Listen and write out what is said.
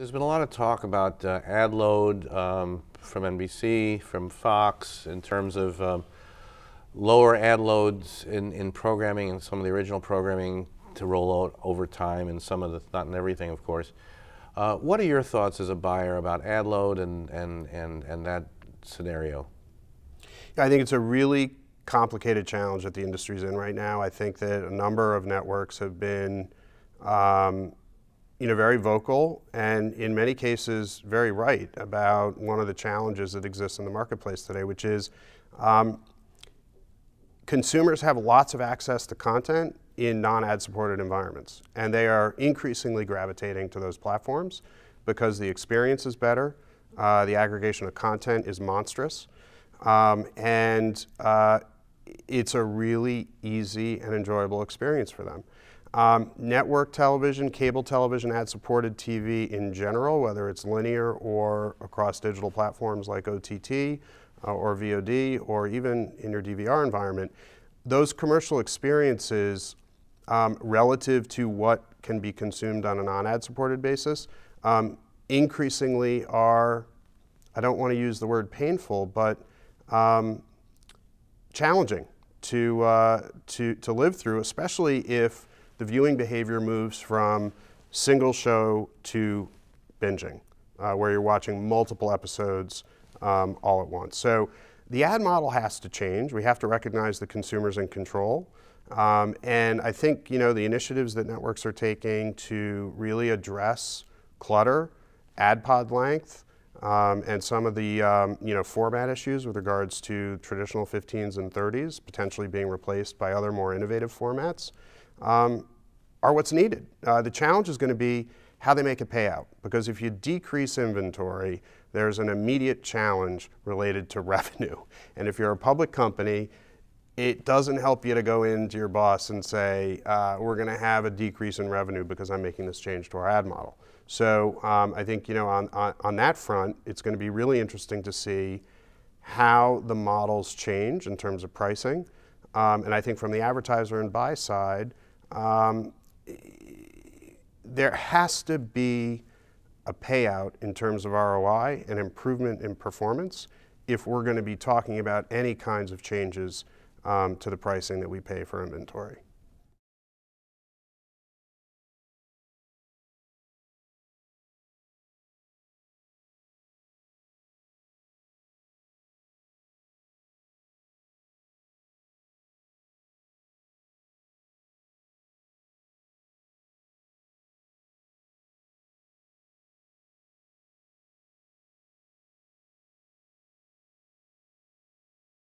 There's been a lot of talk about ad load from NBC, from Fox, in terms of lower ad loads in programming and some of the original programming to roll out over time, and some of the, not in everything, of course. What are your thoughts as a buyer about ad load and that scenario? Yeah, I think it's a really complicated challenge that the industry's in right now. I think that a number of networks have been very vocal and in many cases very right about one of the challenges that exists in the marketplace today, which is consumers have lots of access to content in non-ad supported environments, and they are increasingly gravitating to those platforms because the experience is better, the aggregation of content is monstrous, and it's a really easy and enjoyable experience for them. Network television, cable television, ad-supported TV in general, whether it's linear or across digital platforms like OTT or VOD, or even in your DVR environment, those commercial experiences relative to what can be consumed on a non-ad supported basis increasingly are, I don't want to use the word painful, but challenging to live through, especially if the viewing behavior moves from single show to binging, where you're watching multiple episodes all at once. So the ad model has to change. We have to recognize the consumer's in control. And I think the initiatives that networks are taking to really address clutter, ad pod length, and some of the format issues with regards to traditional 15s and 30s potentially being replaced by other more innovative formats are what's needed. The challenge is going to be how they make a payout, because if you decrease inventory, there's an immediate challenge related to revenue. And if you're a public company, it doesn't help you to go into your boss and say, we're going to have a decrease in revenue because I'm making this change to our ad model. So I think on that front, it's going to be really interesting to see how the models change in terms of pricing. And I think from the advertiser and buy side, there has to be a payout in terms of ROI and improvement in performance if we're going to be talking about any kinds of changes to the pricing that we pay for inventory.